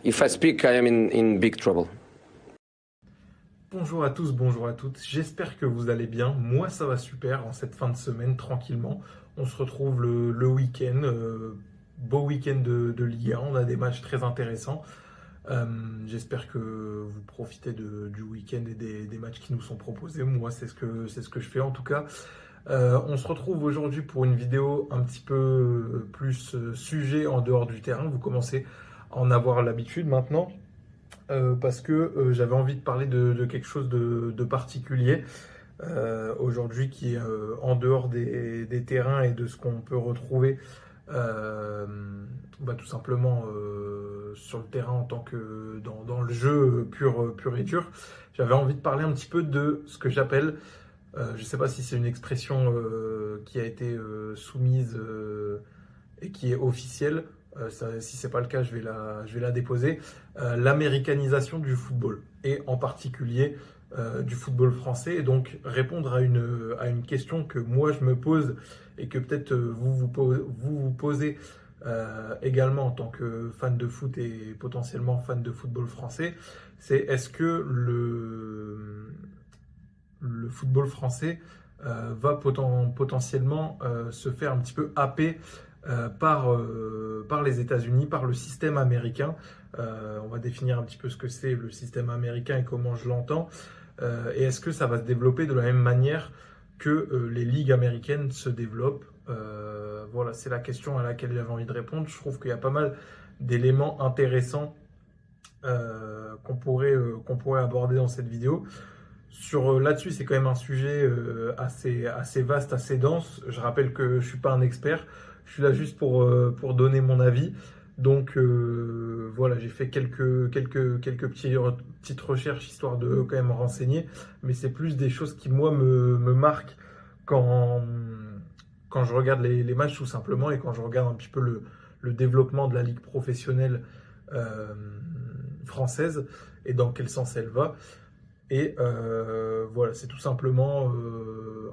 if I speak, I am in big trouble. Bonjour à tous, bonjour à toutes, j'espère que vous allez bien. Moi ça va super en cette fin de semaine, tranquillement. On se retrouve le week-end, beau week-end de Ligue 1, on a des matchs très intéressants. J'espère que vous profitez du week-end et des matchs qui nous sont proposés. Moi c'est ce que je fais en tout cas. On se retrouve aujourd'hui pour une vidéo un petit peu plus sujet en dehors du terrain. Vous commencez à en avoir l'habitude maintenant. Parce que j'avais envie de parler de quelque chose de particulier aujourd'hui qui est en dehors des terrains et de ce qu'on peut retrouver tout simplement sur le terrain en tant que dans le jeu pur et dur. J'avais envie de parler un petit peu de ce que j'appelle, je ne sais pas si c'est une expression qui a été soumise et qui est officielle. Si c'est pas le cas, je vais la déposer. L'américanisation du football et en particulier du football français, et donc répondre à une question que moi je me pose et que peut-être vous posez également en tant que fan de foot et potentiellement fan de football français. C'est est-ce que le football français va potentiellement se faire un petit peu happer par les États-Unis, par le système américain. On va définir un petit peu ce que c'est le système américain et comment je l'entends. Et est-ce que ça va se développer de la même manière que les ligues américaines se développent? Voilà, c'est la question à laquelle j'avais envie de répondre. Je trouve qu'il y a pas mal d'éléments intéressants qu'on pourrait aborder dans cette vidéo. Là-dessus, c'est quand même un sujet assez vaste, assez dense. Je rappelle que je suis pas un expert. Je suis là juste pour donner mon avis. Donc voilà, j'ai fait quelques petites recherches histoire de quand même renseigner. Mais c'est plus des choses qui, moi, me marquent quand je regarde les matchs, tout simplement, et quand je regarde un petit peu le développement de la ligue professionnelle française et dans quel sens elle va. Et voilà, c'est tout simplement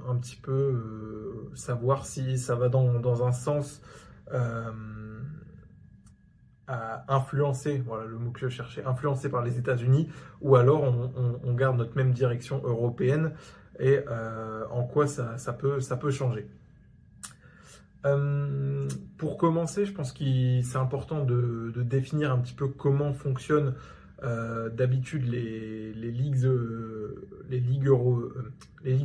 un petit peu savoir si ça va dans un sens à influencer, voilà le mot que je cherchais, influencé par les États-Unis, ou alors on garde notre même direction européenne et en quoi ça peut changer. Pour commencer, je pense que c'est important de définir un petit peu comment fonctionnent d'habitude les ligues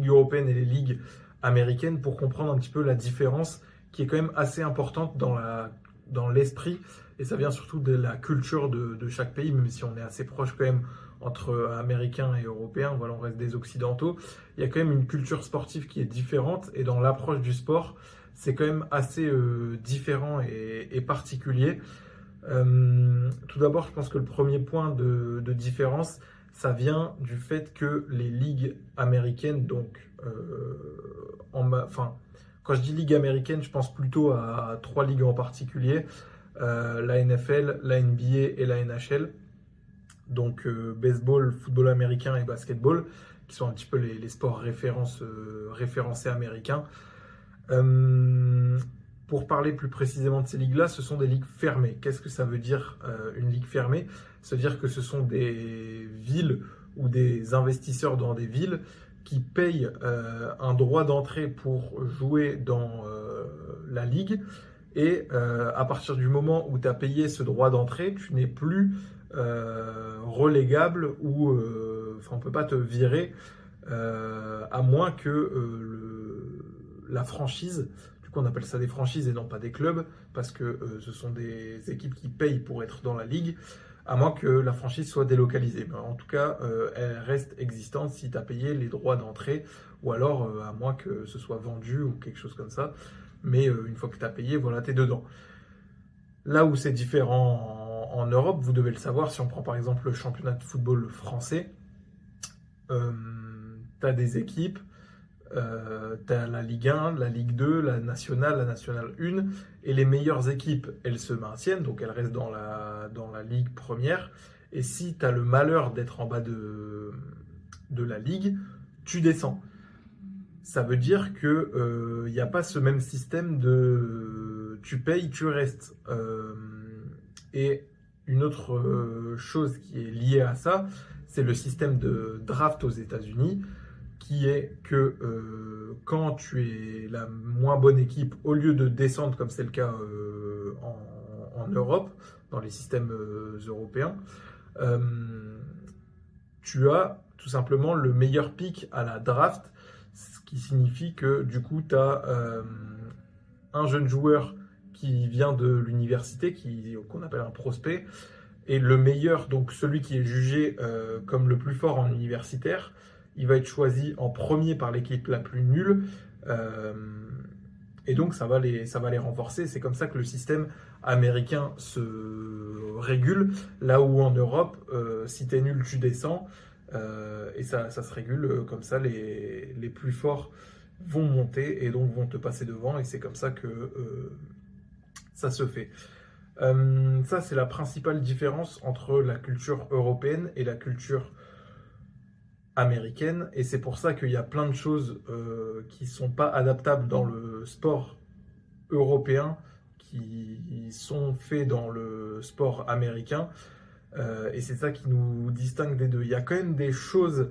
européennes et les ligues américaines pour comprendre un petit peu la différence qui est quand même assez importante dans l'esprit, et ça vient surtout de la culture de chaque pays, même si on est assez proche quand même entre Américains et Européens, voilà, on reste des Occidentaux. Il y a quand même une culture sportive qui est différente, et dans l'approche du sport, c'est quand même assez différent et particulier. Tout d'abord, je pense que le premier point de différence, ça vient du fait que les ligues américaines, donc, quand je dis ligue américaine, je pense plutôt à trois ligues en particulier, la NFL, la NBA et la NHL, donc baseball, football américain et basketball, qui sont un petit peu les sports référencés américains. Pour parler plus précisément de ces ligues-là, ce sont des ligues fermées. Qu'est-ce que ça veut dire une ligue fermée? Ça veut dire que ce sont des villes ou des investisseurs dans des villes qui payent un droit d'entrée pour jouer dans la ligue. Et à partir du moment où tu as payé ce droit d'entrée, tu n'es plus relégable ou on ne peut pas te virer à moins que la franchise, du coup on appelle ça des franchises et non pas des clubs, parce que ce sont des équipes qui payent pour être dans la ligue, à moins que la franchise soit délocalisée. Mais en tout cas, elle reste existante si tu as payé les droits d'entrée, ou alors à moins que ce soit vendu ou quelque chose comme ça. Mais une fois que tu as payé, voilà, tu es dedans. Là où c'est différent en Europe, vous devez le savoir, si on prend par exemple le championnat de football français, tu as des équipes, tu as la Ligue 1, la Ligue 2, la Nationale 1, et les meilleures équipes, elles se maintiennent, donc elles restent dans la Ligue première, et si tu as le malheur d'être en bas de la Ligue, tu descends. Ça veut dire que n'y a pas ce même système de tu payes, tu restes. Et une autre chose qui est liée à ça, c'est le système de draft aux États-Unis, qui est que quand tu es la moins bonne équipe, au lieu de descendre comme c'est le cas en Europe, dans les systèmes européens, euh, tu as tout simplement le meilleur pick à la draft, ce qui signifie que du coup, tu as un jeune joueur qui vient de l'université, qu'on appelle un prospect, et le meilleur, donc celui qui est jugé comme le plus fort en universitaire, il va être choisi en premier par l'équipe la plus nulle. Euh, et donc ça va les renforcer. C'est comme ça que le système américain se régule. Là où en Europe, si tu es nul, tu descends. Et ça se régule comme ça. Les plus forts vont monter et donc vont te passer devant. Et c'est comme ça que ça se fait. Ça, c'est la principale différence entre la culture européenne et la culture américaine. Et c'est pour ça qu'il y a plein de choses qui ne sont pas adaptables dans le sport européen, qui sont faits dans le sport américain. Et c'est ça qui nous distingue des deux. Il y a quand même des choses,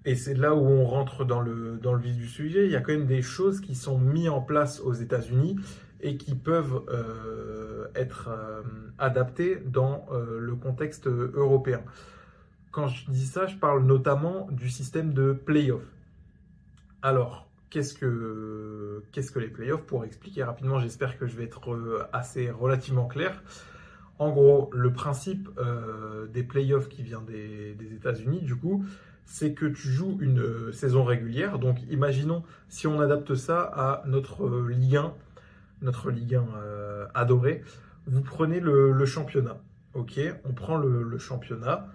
et c'est là où on rentre dans le vif du sujet, il y a quand même des choses qui sont mises en place aux États-Unis et qui peuvent être adaptées dans le contexte européen. Quand je dis ça, je parle notamment du système de play-off. Alors, qu'est-ce que les play-offs? Pour expliquer rapidement, j'espère que je vais être assez relativement clair. En gros, le principe des play-offs qui vient des États-Unis, du coup, c'est que tu joues une saison régulière. Donc, imaginons si on adapte ça à notre Ligue 1, adorée. Vous prenez le championnat. Ok, on prend le championnat.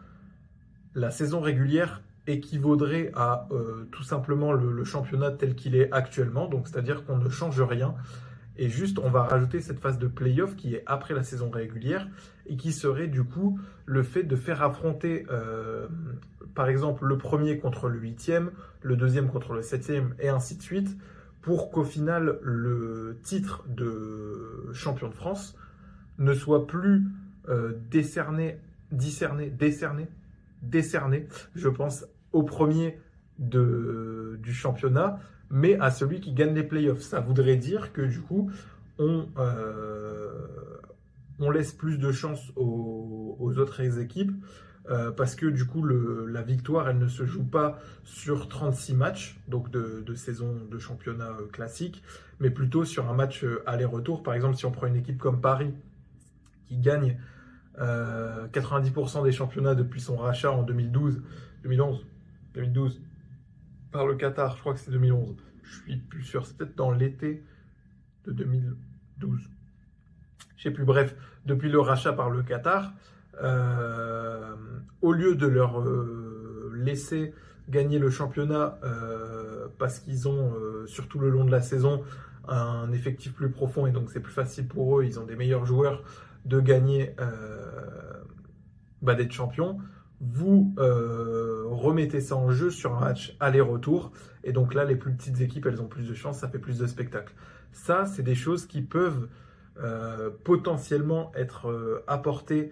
La saison régulière équivaudrait à tout simplement le championnat tel qu'il est actuellement. Donc, c'est-à-dire qu'on ne change rien. Et juste, on va rajouter cette phase de play-off qui est après la saison régulière et qui serait du coup le fait de faire affronter, par exemple, le premier contre le huitième, le deuxième contre le septième et ainsi de suite, pour qu'au final, le titre de champion de France ne soit plus décerné, je pense, au premier du championnat, mais à celui qui gagne les playoffs. Ça voudrait dire que du coup, on laisse plus de chance aux autres équipes parce que du coup, la victoire, elle ne se joue pas sur 36 matchs, donc de saison de championnat classique, mais plutôt sur un match aller-retour. Par exemple, si on prend une équipe comme Paris qui gagne 90% des championnats depuis son rachat en 2012 par le Qatar, je crois que c'est 2011. Je suis plus sûr, c'est peut-être dans l'été de 2012. Je sais plus, bref, depuis le rachat par le Qatar, au lieu de leur laisser gagner le championnat parce qu'ils ont, surtout le long de la saison, un effectif plus profond et donc c'est plus facile pour eux, ils ont des meilleurs joueurs de gagner, d'être champion, vous remettez ça en jeu sur un match aller-retour. Et donc là, les plus petites équipes, elles ont plus de chance, ça fait plus de spectacles. Ça, c'est des choses qui peuvent potentiellement être apportées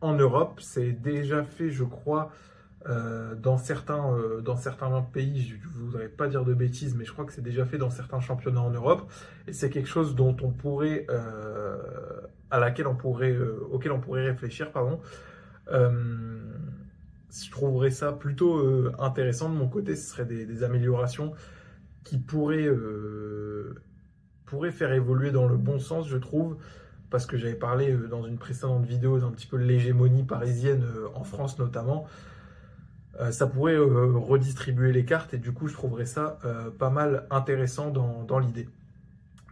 en Europe. C'est déjà fait, je crois, dans certains pays. Je ne voudrais pas dire de bêtises, mais je crois que c'est déjà fait dans certains championnats en Europe. Et c'est quelque chose dont on pourrait, auquel on pourrait réfléchir, pardon. Je trouverais ça plutôt intéressant de mon côté. Ce serait des améliorations qui pourraient faire évoluer dans le bon sens, je trouve, parce que j'avais parlé dans une précédente vidéo d'un petit peu de l'hégémonie parisienne en France notamment. Ça pourrait redistribuer les cartes et du coup je trouverais ça pas mal intéressant dans l'idée.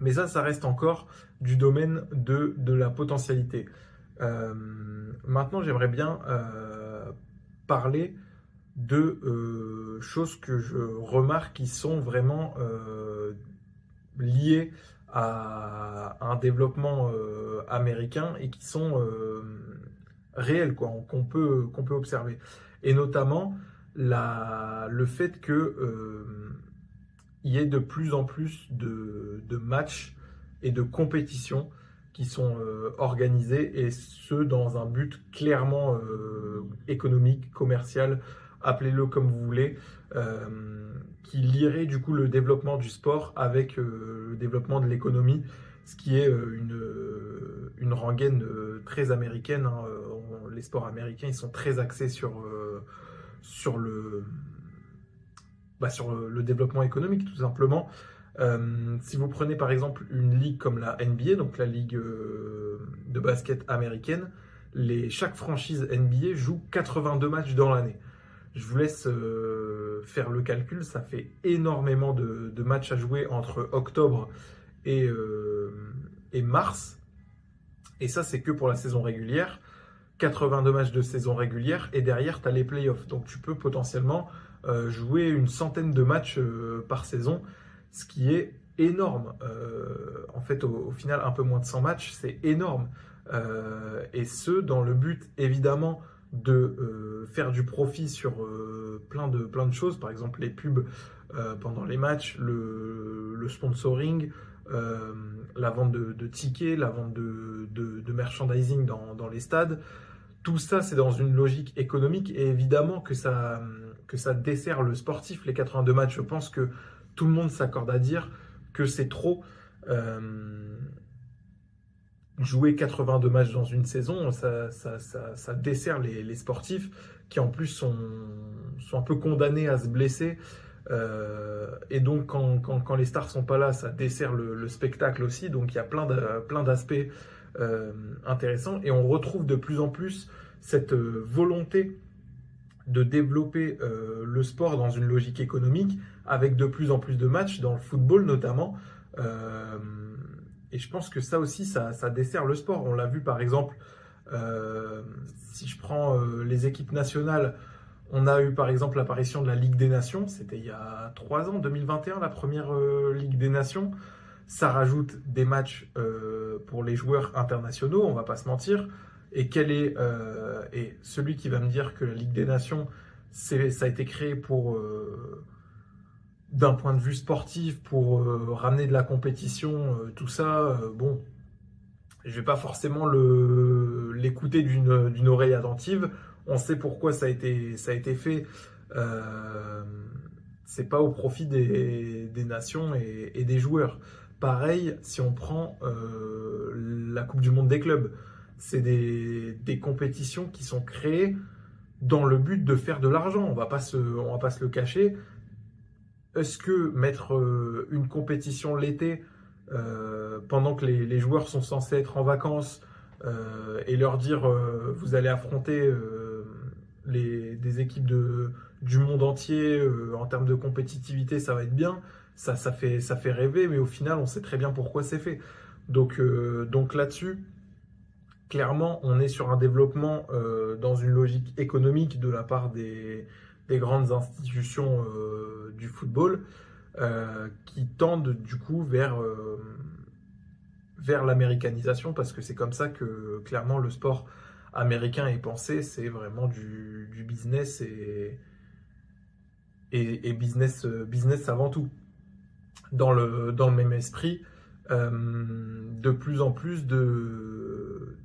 Mais ça reste encore du domaine de la potentialité. Maintenant, j'aimerais bien parler de choses que je remarque qui sont vraiment liées à un développement américain et qui sont réels, quoi, qu'on peut observer. Et notamment le fait que il y ait de plus en plus de matchs et de compétitions qui sont organisés, et ce, dans un but clairement économique, commercial, appelez-le comme vous voulez, qui lierait du coup le développement du sport avec le développement de l'économie, ce qui est une rengaine très américaine, hein. Les sports américains, ils sont très axés sur sur le développement économique, tout simplement. Si vous prenez par exemple une ligue comme la NBA, donc la ligue de basket américaine, chaque franchise NBA joue 82 matchs dans l'année. Je vous laisse faire le calcul, ça fait énormément de matchs à jouer entre octobre et mars. Et ça, c'est que pour la saison régulière. 82 matchs de saison régulière, et derrière, tu as les playoffs. Donc tu peux potentiellement jouer une centaine de matchs par saison, ce qui est énorme. En fait, au final, un peu moins de 100 matchs, c'est énorme. Et ce, dans le but, évidemment, de faire du profit sur plein de choses, par exemple les pubs pendant les matchs, le sponsoring, la vente de tickets, la vente de merchandising dans les stades. Tout ça, c'est dans une logique économique, et évidemment que ça dessert le sportif, les 82 matchs. Je pense que tout le monde s'accorde à dire que c'est trop. Jouer 82 matchs dans une saison, ça dessert les sportifs qui en plus sont un peu condamnés à se blesser. Et donc quand les stars sont pas là, ça dessert le spectacle aussi. Donc il y a plein d'aspects intéressants, et on retrouve de plus en plus cette volonté de développer le sport dans une logique économique, avec de plus en plus de matchs dans le football notamment. Et je pense que ça aussi, ça dessert le sport. On l'a vu par exemple, si je prends les équipes nationales, on a eu par exemple l'apparition de la Ligue des Nations, c'était il y a 3 ans, 2021, la première Ligue des Nations. Ça rajoute des matchs pour les joueurs internationaux, on va pas se mentir. Et et celui qui va me dire que la Ligue des Nations, ça a été créé pour d'un point de vue sportif, pour ramener de la compétition, tout ça, bon, je vais pas forcément l'écouter d'une oreille attentive. On sait pourquoi ça a été fait. C'est pas au profit des nations et des joueurs. Pareil, si on prend la Coupe du Monde des clubs, c'est des compétitions qui sont créées dans le but de faire de l'argent. On va pas se le cacher. Est-ce que mettre une compétition l'été pendant que les joueurs sont censés être en vacances et leur dire vous allez affronter des équipes du monde entier en termes de compétitivité, ça va être bien, ça fait rêver, mais au final on sait très bien pourquoi c'est fait. Donc là-dessus, clairement on est sur un développement dans une logique économique de la part des grandes institutions du football qui tendent du coup vers l'américanisation, parce que c'est comme ça que clairement le sport américain est pensé. C'est vraiment du business et business avant tout. Dans le même esprit, de plus en plus de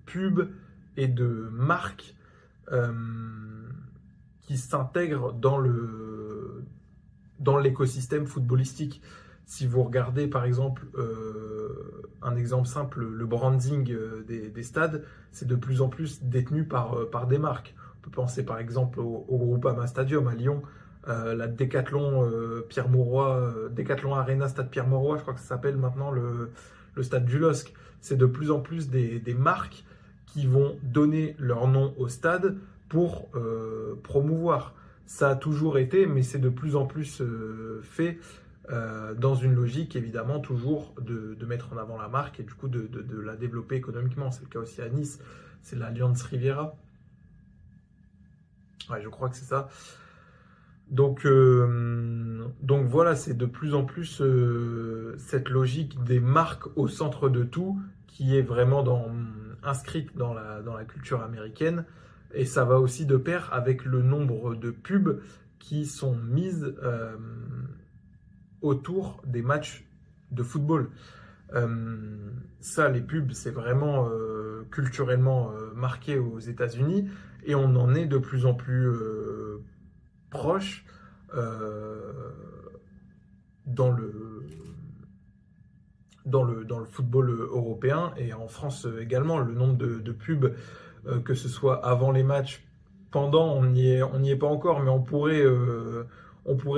pubs et de marques qui s'intègrent dans l'écosystème footballistique. Si vous regardez par exemple un exemple simple, le branding des stades, c'est de plus en plus détenu par des marques. On peut penser par exemple au Groupama Stadium à Lyon, la Decathlon Pierre Mauroy, Decathlon Arena Stade Pierre Mauroy, je crois que ça s'appelle maintenant le stade du LOSC. C'est de plus en plus des marques qui vont donner leur nom au stade pour promouvoir. Ça a toujours été, mais c'est de plus en plus fait dans une logique évidemment toujours de mettre en avant la marque et du coup de la développer économiquement. C'est le cas aussi à Nice, c'est l'Alliance Riviera. Ouais, je crois que c'est ça. Donc voilà, c'est de plus en plus cette logique des marques au centre de tout qui est vraiment inscrite dans la culture américaine. Et ça va aussi de pair avec le nombre de pubs qui sont mises autour des matchs de football. Ça, les pubs, c'est vraiment culturellement marqué aux États-Unis et on en est de plus en plus proche euh, dans dans le football européen et en France également. Le nombre de pubs, que ce soit avant les matchs, pendant, on n'y est pas encore, mais on pourrait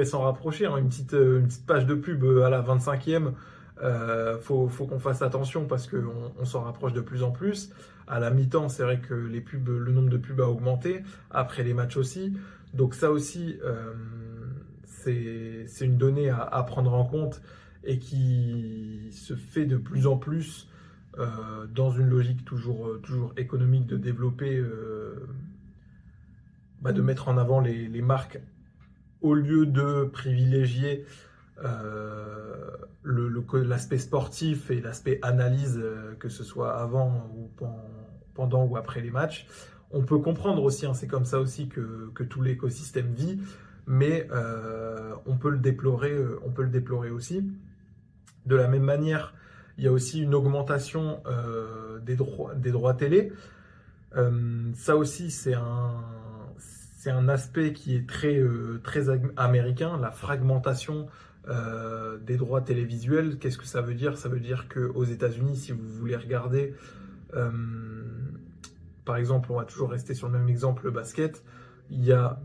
s'en rapprocher, hein. Une petite page de pub à la 25e. Faut qu'on fasse attention parce qu'on s'en rapproche de plus en plus. À la mi-temps, c'est vrai que les pubs, le nombre de pubs a augmenté. Après les matchs aussi. Donc ça aussi, c'est une donnée à prendre en compte et qui se fait de plus en plus dans une logique toujours économique de développer, de mettre en avant les marques au lieu de privilégier l'aspect sportif et l'aspect analyse, que ce soit avant ou pendant ou après les matchs. On peut comprendre aussi, hein, c'est comme ça aussi que tout l'écosystème vit, mais on peut le déplorer aussi. De la même manière, il y a aussi une augmentation des droits télé. Ça aussi, c'est un aspect qui est très américain, la fragmentation des droits télévisuels. Qu'est-ce que ça veut dire? Ça veut dire qu'aux États-Unis, si vous voulez regarder, euh, par exemple, on va toujours rester sur le même exemple, le basket, il y a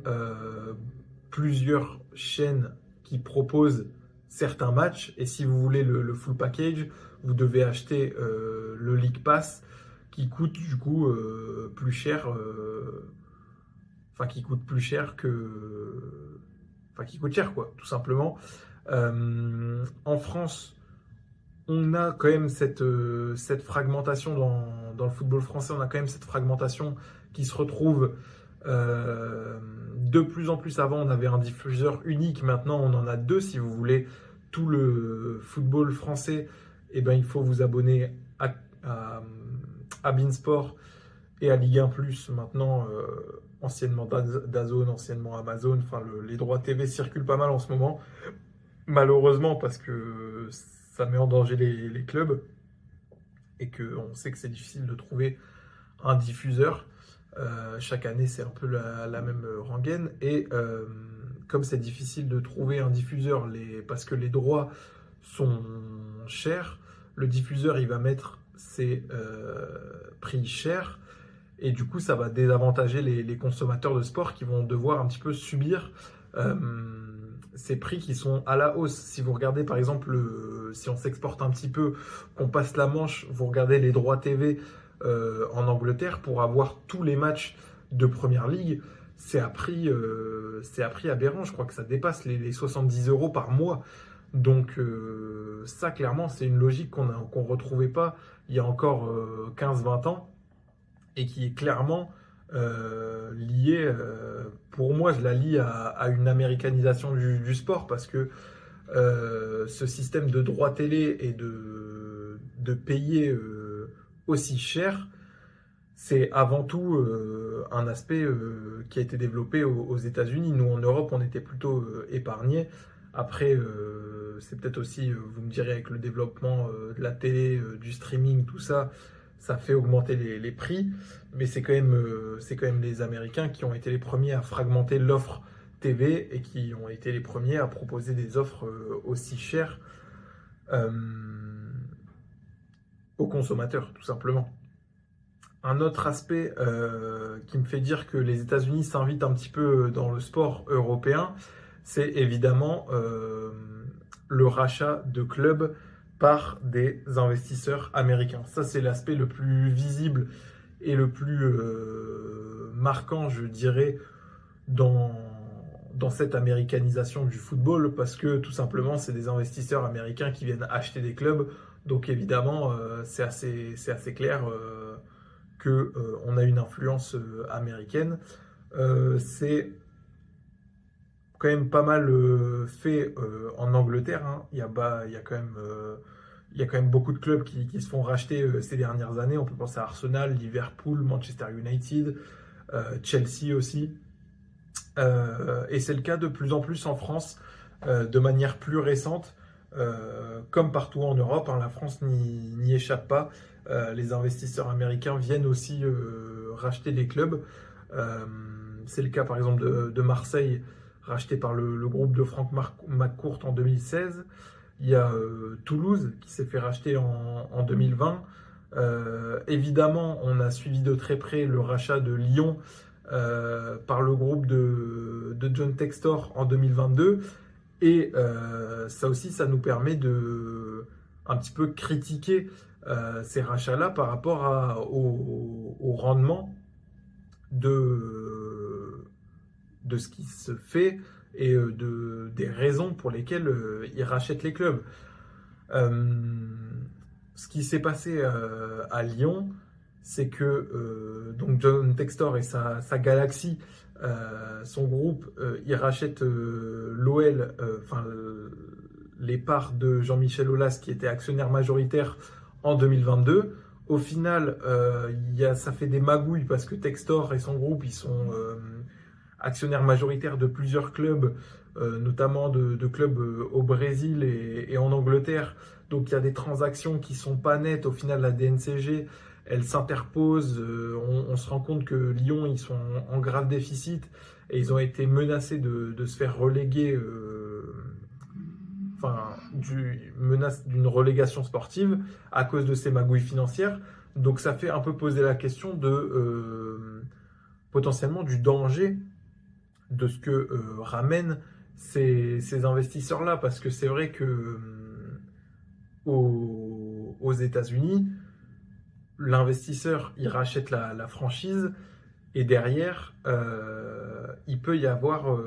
plusieurs chaînes qui proposent certains matchs, et si vous voulez le full package, vous devez acheter le League Pass qui coûte du coup plus cher, qui coûte plus cher qui coûte cher quoi, tout simplement. En France, on a quand même cette fragmentation dans le football français, on a quand même cette fragmentation qui se retrouve de plus en plus. Avant, on avait un diffuseur unique, maintenant on en a deux. Si vous voulez tout le football français, eh ben, il faut vous abonner à beIN Sport et à Ligue 1 Plus, maintenant anciennement DAZN, anciennement Amazon. Enfin, les droits TV circulent pas mal en ce moment, malheureusement, parce que ça met en danger les clubs et qu'on sait que c'est difficile de trouver un diffuseur. Chaque année, c'est un peu la même rengaine. Et comme c'est difficile de trouver un diffuseur parce que les droits sont chers, le diffuseur, il va mettre ses prix chers. Et du coup, ça va désavantager les consommateurs de sport qui vont devoir un petit peu subir ces prix qui sont à la hausse. Si vous regardez, par exemple, si on s'exporte un petit peu, qu'on passe la Manche, vous regardez les droits TV en Angleterre, pour avoir tous les matchs de Première Ligue, c'est à prix aberrant. Je crois que ça dépasse les 70 € par mois. Donc ça, clairement, c'est une logique qu'on retrouvait pas il y a encore 15-20 ans et qui est clairement liée, pour moi, je la lie à une américanisation du sport, parce que ce système de droit télé et de payer aussi cher, c'est avant tout un aspect qui a été développé aux États-Unis. Nous, en Europe, on était plutôt épargnés. Après, c'est peut-être aussi, vous me direz, avec le développement de la télé, du streaming, tout ça, ça fait augmenter les prix. Mais c'est quand même les Américains qui ont été les premiers à fragmenter l'offre TV et qui ont été les premiers à proposer des offres aussi chères aux consommateurs, tout simplement. Un autre aspect qui me fait dire que les États-Unis s'invitent un petit peu dans le sport européen, c'est évidemment le rachat de clubs par des investisseurs américains. Ça, c'est l'aspect le plus visible et le plus marquant, je dirais, dans cette américanisation du football, parce que tout simplement, c'est des investisseurs américains qui viennent acheter des clubs. Donc évidemment, c'est assez clair qu'on a une influence américaine. C'est quand même pas mal fait en Angleterre, hein. Il y a quand même beaucoup de clubs qui se font racheter ces dernières années. On peut penser à Arsenal, Liverpool, Manchester United, Chelsea aussi. Et c'est le cas de plus en plus en France, de manière plus récente. Comme partout en Europe, hein, la France n'y échappe pas. Les investisseurs américains viennent aussi racheter des clubs. C'est le cas par exemple de Marseille, racheté par le groupe de Franck McCourt en 2016. Il y a Toulouse qui s'est fait racheter en 2020. Évidemment, on a suivi de très près le rachat de Lyon par le groupe de John Textor en 2022. Et ça aussi, ça nous permet de un petit peu critiquer ces rachats-là par rapport au rendement de ce qui se fait et des raisons pour lesquelles ils rachètent les clubs. Ce qui s'est passé à Lyon, c'est que donc John Textor et sa Galaxy, son groupe, il rachète l'OL, les parts de Jean-Michel Aulas qui était actionnaire majoritaire en 2022. Au final, ça fait des magouilles parce que Textor et son groupe, ils sont actionnaires majoritaires de plusieurs clubs, notamment de clubs au Brésil et en Angleterre. Donc il y a des transactions qui sont pas nettes. Au final, la DNCG, elle s'interpose. On se rend compte que Lyon, ils sont en grave déficit et ils ont été menacés de se faire reléguer, menace d'une relégation sportive à cause de ces magouilles financières. Donc ça fait un peu poser la question de potentiellement du danger de ce que ramènent ces investisseurs-là, parce que c'est vrai que aux États-Unis, l'investisseur il rachète la franchise et derrière il peut y avoir,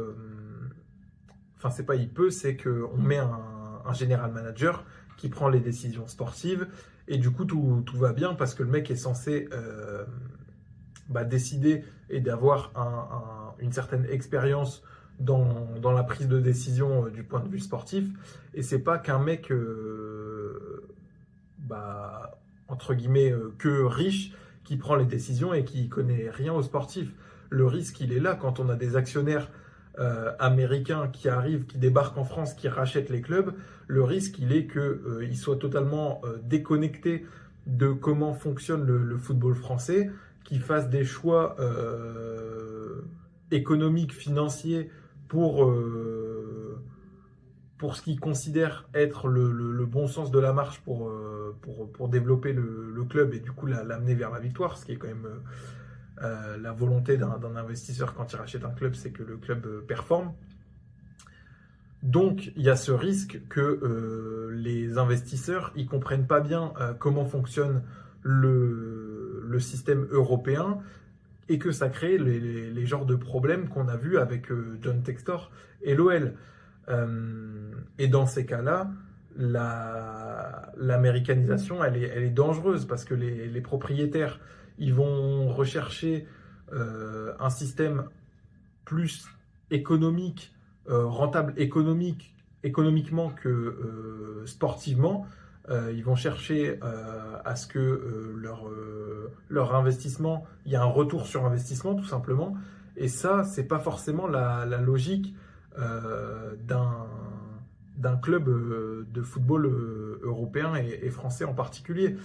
c'est pas il peut, c'est qu'on met un general manager qui prend les décisions sportives et du coup tout va bien parce que le mec est censé décider et d'avoir une certaine expérience dans la prise de décision du point de vue sportif, et c'est pas qu'un mec entre guillemets que riche qui prend les décisions et qui connaît rien au sportif. Le risque il est là quand on a des actionnaires américains qui arrivent, qui débarquent en France, qui rachètent les clubs. Le risque il est qu'ils soient totalement déconnectés de comment fonctionne le football français, qu'ils fassent des choix économiques, financiers pour ce qu'ils considèrent être le bon sens de la marche pour développer le club et du coup l'amener vers la victoire, ce qui est quand même la volonté d'un investisseur quand il rachète un club, c'est que le club performe. Donc il y a ce risque que les investisseurs ils comprennent pas bien comment fonctionne le système européen et que ça crée les genres de problèmes qu'on a vus avec John Textor et l'OL. Et dans ces cas-là, l'américanisation, elle est dangereuse parce que les propriétaires, ils vont rechercher un système plus économique, rentable économiquement que sportivement. Ils vont chercher à ce que leur investissement, il y a un retour sur investissement tout simplement. Et ça, c'est pas forcément la logique d'un club de football européen et français en particulier.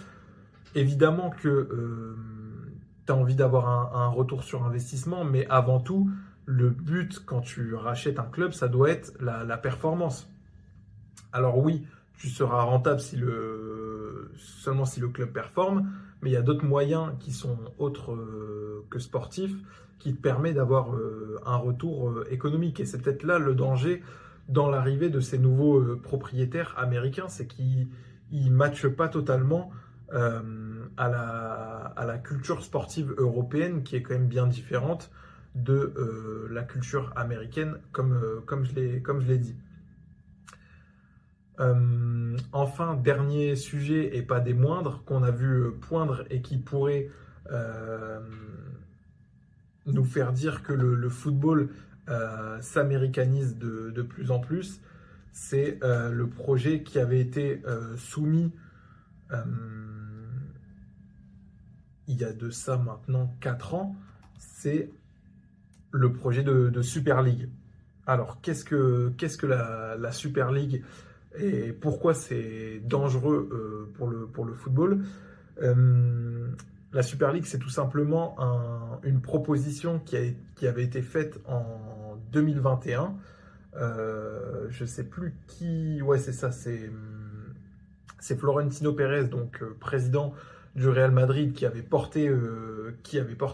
Évidemment que tu as envie d'avoir un retour sur investissement, mais avant tout, le but quand tu rachètes un club, ça doit être la performance. Alors oui, tu seras rentable seulement si le club performe, mais il y a d'autres moyens qui sont autres que sportifs qui te permettent d'avoir un retour économique. Et c'est peut-être là le danger dans l'arrivée de ces nouveaux propriétaires américains, c'est qu'ils ne matchent pas totalement à la culture sportive européenne qui est quand même bien différente de la culture américaine, comme je l'ai dit. Enfin, dernier sujet et pas des moindres qu'on a vu poindre et qui pourrait nous faire dire que le football s'américanise de plus en plus, c'est le projet qui avait été soumis il y a de ça maintenant 4 ans, c'est le projet de Super League. Alors, qu'est-ce que la Super League ? et pourquoi c'est dangereux pour le football. La Super League, c'est tout simplement une proposition qui avait été faite en 2021. Je ne sais plus qui... Ouais, c'est ça, c'est Florentino Pérez, donc président du Real Madrid, qui avait porté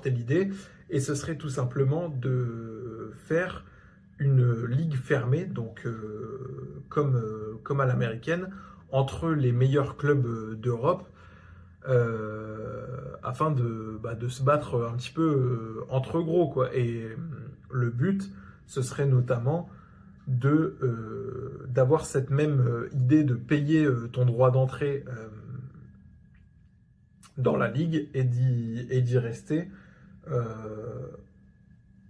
l'idée. Et ce serait tout simplement de faire une ligue fermée, donc comme à l'américaine, entre les meilleurs clubs d'Europe, afin de se battre un petit peu entre gros, quoi. Et le but, ce serait notamment d'avoir cette même idée de payer ton droit d'entrée dans la ligue et d'y rester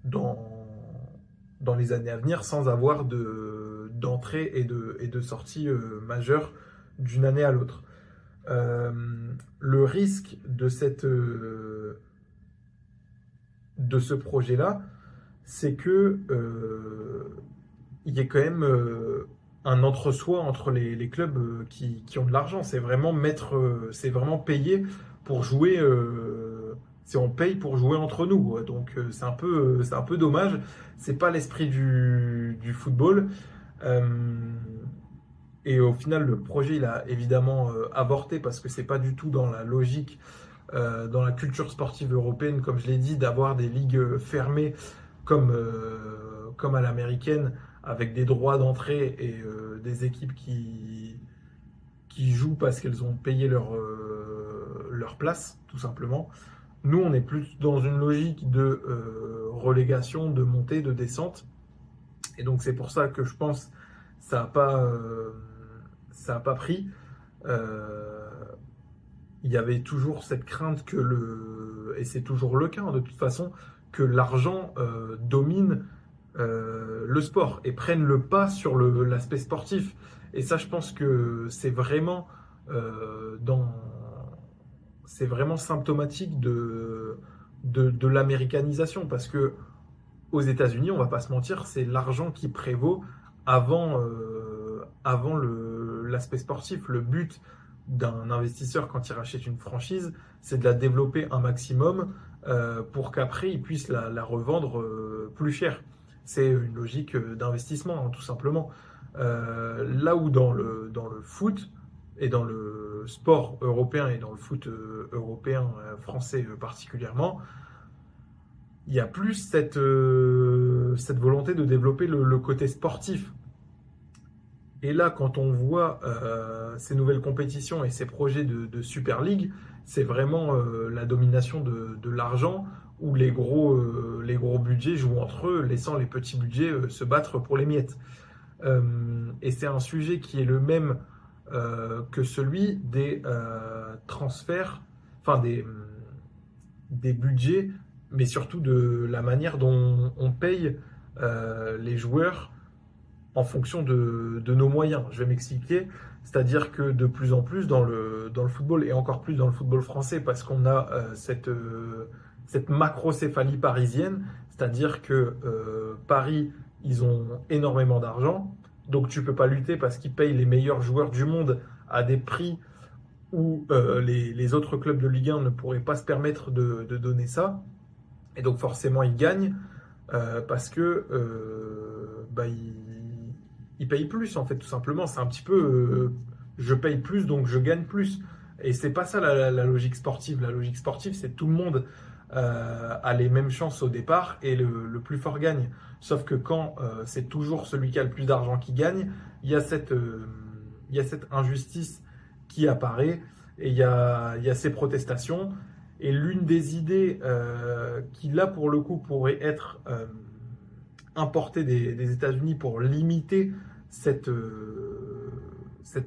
dans les années à venir sans avoir d'entrée et de sortie majeure d'une année à l'autre. Le risque de ce projet-là, c'est que il y a quand même un entre-soi entre les clubs qui ont de l'argent. C'est vraiment payer pour jouer. On paye pour jouer entre nous. Donc c'est un peu dommage. C'est pas l'esprit du football. Et au final, le projet, il a évidemment avorté parce que c'est pas du tout dans la logique, dans la culture sportive européenne, comme je l'ai dit, d'avoir des ligues fermées comme à l'américaine, avec des droits d'entrée et des équipes qui jouent parce qu'elles ont payé leur place, tout simplement. Nous, on est plus dans une logique de relégation, de montée, de descente. Et donc, c'est pour ça que je pense que ça n'a pas pris. Il y avait toujours cette crainte et c'est toujours le cas de toute façon, que l'argent domine le sport et prenne le pas sur l'aspect sportif. Et ça, je pense que c'est vraiment symptomatique de l'américanisation, parce que aux États-Unis, on va pas se mentir, c'est l'argent qui prévaut avant l'aspect sportif. Le but d'un investisseur quand il rachète une franchise, c'est de la développer un maximum pour qu'après il puisse la revendre plus cher. C'est une logique d'investissement, hein, tout simplement. Là où dans le foot et dans le sport européen et dans le foot européen, français particulièrement, il y a plus cette volonté de développer le côté sportif. Et là, quand on voit ces nouvelles compétitions et ces projets de Super League, c'est vraiment la domination de l'argent, où les gros budgets jouent entre eux, laissant les petits budgets se battre pour les miettes. Et c'est un sujet qui est le même que celui des transferts, enfin des budgets, mais surtout de la manière dont on paye les joueurs en fonction de nos moyens. Je vais m'expliquer. C'est-à-dire que de plus en plus dans le football, et encore plus dans le football français, parce qu'on a cette macrocéphalie parisienne, c'est-à-dire que Paris, ils ont énormément d'argent, donc tu peux pas lutter parce qu'ils payent les meilleurs joueurs du monde à des prix où les autres clubs de Ligue 1 ne pourraient pas se permettre de donner ça. Et donc forcément, ils gagnent parce que ils payent plus, en fait, tout simplement. C'est un petit peu je paye plus, donc je gagne plus. Et c'est pas ça la logique sportive. La logique sportive, c'est tout le monde a les mêmes chances au départ et le plus fort gagne. Sauf que quand c'est toujours celui qui a le plus d'argent qui gagne, il y a cette injustice qui apparaît et il y a ces protestations. Et l'une des idées qui, là, pour le coup, pourrait être importée des États-Unis pour limiter cette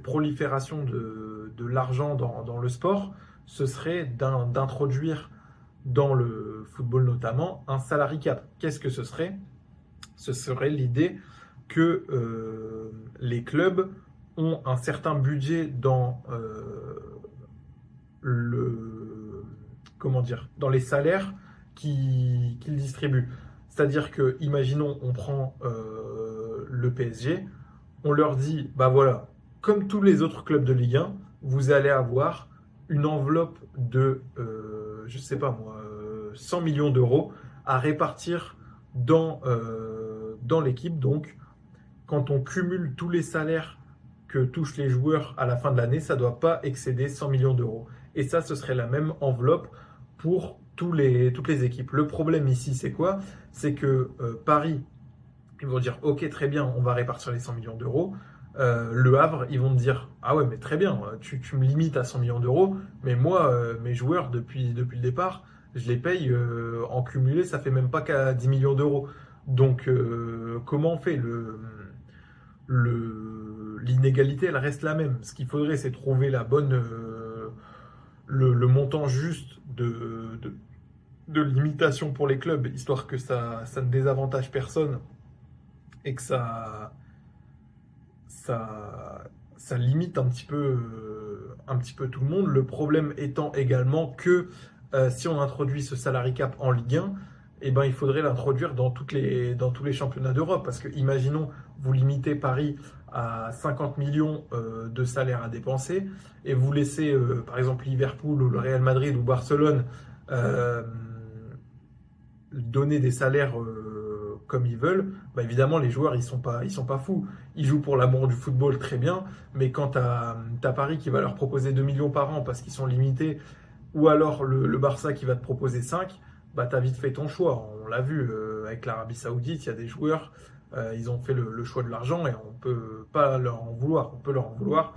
prolifération de l'argent dans le sport, ce serait d'introduire dans le football notamment un salary cap. Qu'est-ce que ce serait ? Ce serait l'idée que les clubs ont un certain budget dans dans les salaires qu'ils distribuent. C'est-à-dire que, imaginons, on prend le PSG, on leur dit, bah voilà, comme tous les autres clubs de Ligue 1, vous allez avoir une enveloppe de, je sais pas moi, 100 millions d'euros à répartir dans l'équipe. Donc, quand on cumule tous les salaires que touchent les joueurs à la fin de l'année, ça ne doit pas excéder 100 millions d'euros. Et ça, ce serait la même enveloppe pour toutes les équipes. Le problème ici, c'est quoi? C'est que Paris, ils vont dire, ok, très bien, on va répartir les 100 millions d'euros. Le Havre, ils vont te dire, ah ouais, mais très bien, tu me limites à 100 millions d'euros, mais moi, mes joueurs, depuis le départ, je les paye en cumulé, ça fait même pas qu'à 10 millions d'euros. Donc, comment on fait? L'inégalité, elle reste la même. Ce qu'il faudrait, c'est trouver le montant juste de limitation pour les clubs, histoire que ça ne désavantage personne et que ça limite un petit peu tout le monde. Le problème étant également que si on introduit ce salary cap en Ligue 1, eh ben, il faudrait l'introduire dans tous les championnats d'Europe. Parce que, imaginons, vous limitez Paris à 50 millions de salaires à dépenser et vous laissez, par exemple, Liverpool ou le Real Madrid ou Barcelone donner des salaires comme ils veulent, bah évidemment les joueurs ils sont pas fous. Ils jouent pour l'amour du football, très bien, mais quand t'as Paris qui va leur proposer 2 millions par an parce qu'ils sont limités, ou alors le Barça qui va te proposer 5, bah t'as vite fait ton choix. On l'a vu avec l'Arabie Saoudite, il y a des joueurs, ils ont fait le choix de l'argent et on peut pas leur en vouloir. On peut leur en vouloir,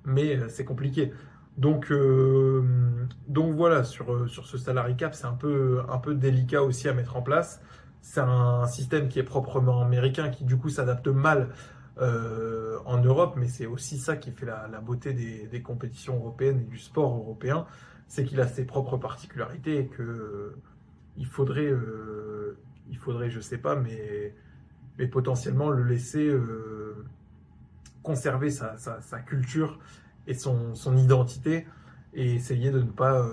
mais c'est compliqué. Donc voilà, sur ce salary cap, c'est un peu délicat aussi à mettre en place. C'est un système qui est proprement américain, qui du coup s'adapte mal en Europe, mais c'est aussi ça qui fait la beauté des compétitions européennes et du sport européen, c'est qu'il a ses propres particularités et que il faudrait, je sais pas, mais potentiellement le laisser conserver sa culture et son identité et essayer de ne pas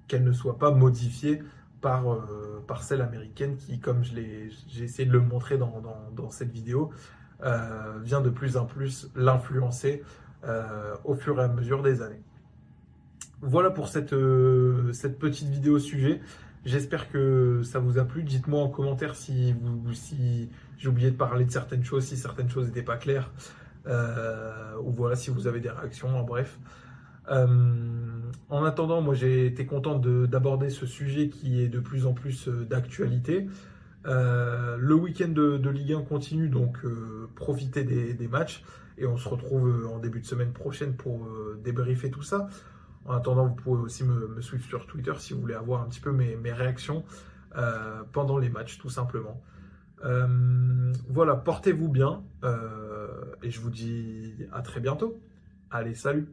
qu'elle ne soit pas modifiée par celle américaine qui, comme j'ai essayé de le montrer dans cette vidéo, vient de plus en plus l'influencer au fur et à mesure des années. Voilà pour cette petite vidéo sujet. J'espère que ça vous a plu. Dites-moi en commentaire si j'ai oublié de parler de certaines choses, si certaines choses n'étaient pas claires, ou voilà, si vous avez des réactions, en bref. En attendant, moi j'ai été content d'aborder ce sujet qui est de plus en plus d'actualité. Le week-end de Ligue 1 continue, donc profitez des matchs et on se retrouve en début de semaine prochaine pour débriefer tout ça. En attendant, vous pouvez aussi me suivre sur Twitter si vous voulez avoir un petit peu mes réactions pendant les matchs, tout simplement. Voilà, portez-vous bien et je vous dis à très bientôt. Allez, salut!